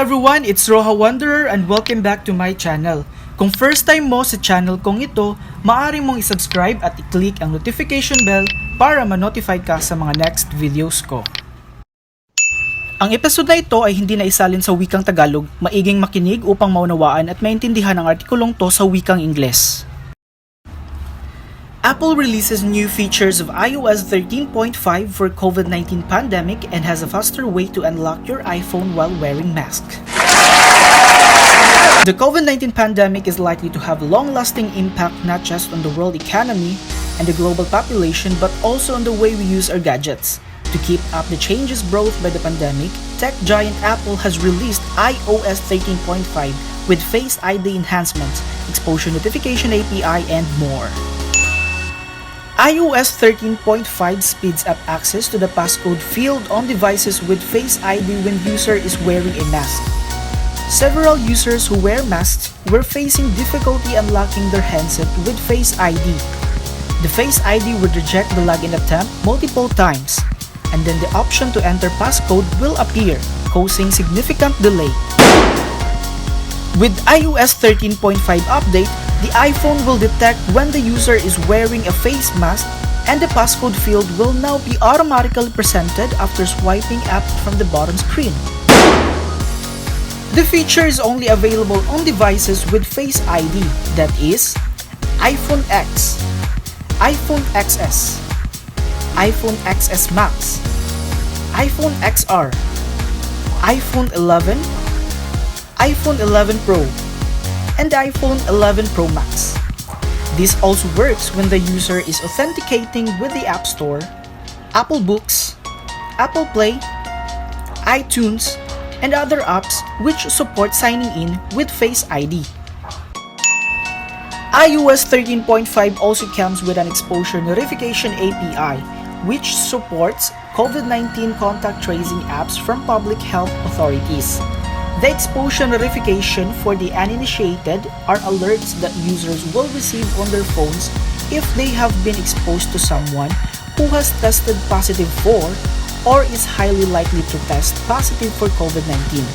everyone, it's Roha Wanderer and welcome back to my channel. Kung first time mo sa channel kong ito, maaari mong isubscribe at i-click ang notification bell para ma-notify ka sa mga next videos ko. Ang episode na ito ay hindi na isalin sa wikang Tagalog, maiging makinig upang maunawaan at maintindihan ang artikulong to sa wikang Ingles. Apple releases new features of iOS 13.5 for Covid-19 pandemic and has a faster way to unlock your iPhone while wearing mask. The Covid-19 pandemic is likely to have long-lasting impact not just on the world economy and the global population but also on the way we use our gadgets. To keep up the changes brought by the pandemic, tech giant Apple has released iOS 13.5 with Face ID enhancements, exposure notification API, and more. iOS 13.5 speeds up access to the passcode field on devices with Face ID when user is wearing a mask. Several users who wear masks were facing difficulty unlocking their handset with Face ID. The Face ID would reject the login attempt multiple times, and then the option to enter passcode will appear, causing significant delay. With iOS 13.5 update, the iPhone will detect when the user is wearing a face mask and the passcode field will now be automatically presented after swiping up from the bottom screen. The feature is only available on devices with Face ID, that is, iPhone X, iPhone XS, iPhone XS Max, iPhone XR, iPhone 11, iPhone 11 Pro, and iPhone 11 Pro Max. This also works when the user is authenticating with the App Store, Apple Books, Apple Play, iTunes, and other apps which support signing in with Face ID. iOS 13.5 also comes with an exposure notification API, which supports COVID-19 contact tracing apps from public health authorities. The exposure notification for the uninitiated are alerts that users will receive on their phones if they have been exposed to someone who has tested positive for or is highly likely to test positive for COVID-19.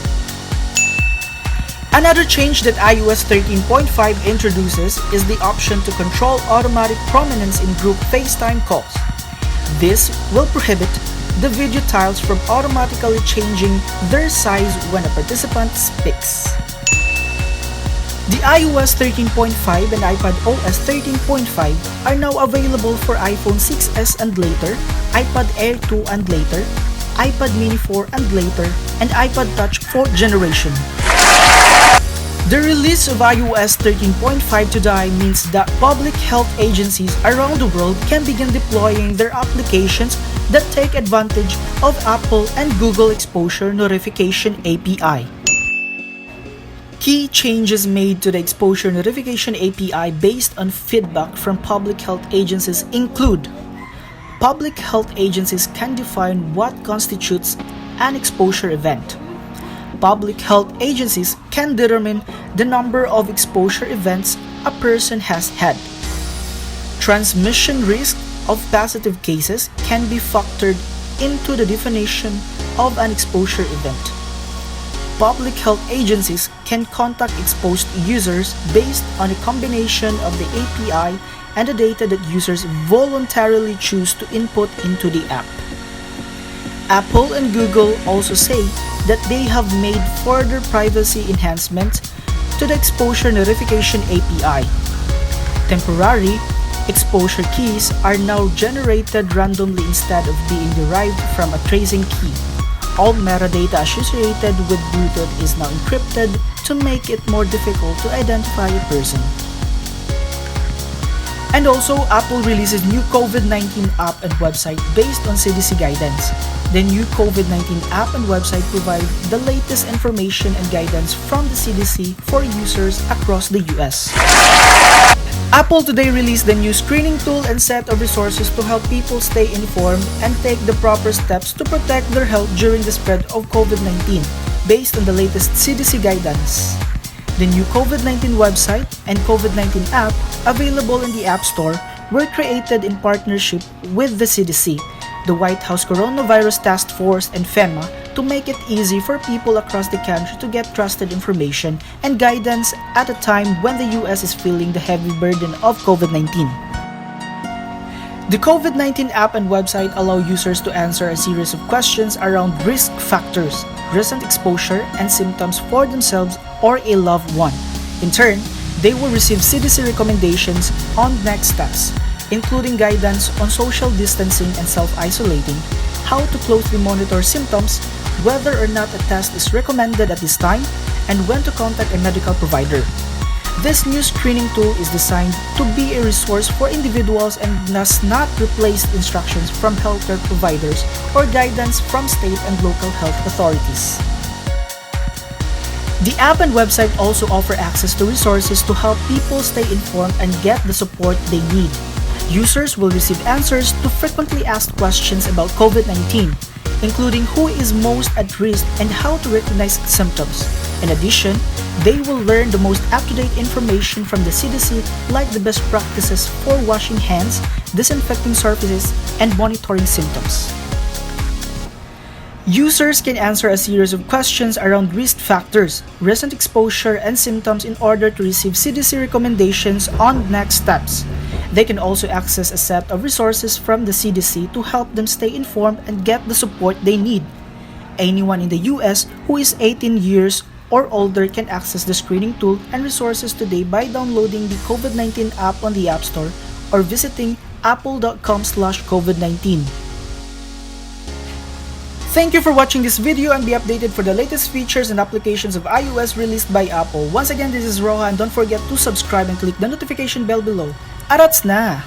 Another change that iOS 13.5 introduces is the option to control automatic prominence in group FaceTime calls. This will prohibit the video tiles from automatically changing their size when a participant speaks. The iOS 13.5 and iPadOS 13.5 are now available for iPhone 6s and later, iPad Air 2 and later, iPad Mini 4 and later, and iPad Touch 4th generation. The release of iOS 13.5 today means that public health agencies around the world can begin deploying their applications that take advantage of Apple and Google Exposure Notification API. Key changes made to the Exposure Notification API based on feedback from public health agencies include: public health agencies can define what constitutes an exposure event. Public health agencies can determine the number of exposure events a person has had. Transmission risk of positive cases can be factored into the definition of an exposure event. Public health agencies can contact exposed users based on a combination of the API and the data that users voluntarily choose to input into the app. Apple and Google also say that they have made further privacy enhancements to the Exposure Notification API. Temporary exposure keys are now generated randomly instead of being derived from a tracing key. All metadata associated with Bluetooth is now encrypted to make it more difficult to identify a person. And also, Apple releases new COVID-19 app and website based on CDC guidance. The new COVID-19 app and website provide the latest information and guidance from the CDC for users across the US. Apple today released the new screening tool and set of resources to help people stay informed and take the proper steps to protect their health during the spread of COVID-19 based on the latest CDC guidance. The new COVID-19 website and COVID-19 app available in the App Store were created in partnership with the CDC, the White House Coronavirus Task Force, and FEMA to make it easy for people across the country to get trusted information and guidance at a time when the US is feeling the heavy burden of COVID-19. The COVID-19 app and website allow users to answer a series of questions around risk factors, recent exposure, and symptoms for themselves or a loved one. In turn, they will receive CDC recommendations on next steps, including guidance on social distancing and self-isolating, how to closely monitor symptoms, whether or not a test is recommended at this time, and when to contact a medical provider. This new screening tool is designed to be a resource for individuals and does not replace instructions from healthcare providers or guidance from state and local health authorities. The app and website also offer access to resources to help people stay informed and get the support they need. Users will receive answers to frequently asked questions about COVID-19, including who is most at risk and how to recognize symptoms. In addition, they will learn the most up-to-date information from the CDC, like the best practices for washing hands, disinfecting surfaces, and monitoring symptoms. Users can answer a series of questions around risk factors, recent exposure, and symptoms in order to receive CDC recommendations on next steps. They can also access a set of resources from the CDC to help them stay informed and get the support they need. Anyone in the US who is 18 years or older can access the screening tool and resources today by downloading the COVID-19 app on the App Store or visiting apple.com/COVID-19. Thank you for watching this video and be updated for the latest features and applications of iOS released by Apple. Once again, this is Rohan. Don't forget to subscribe and click the notification bell below. Arats na!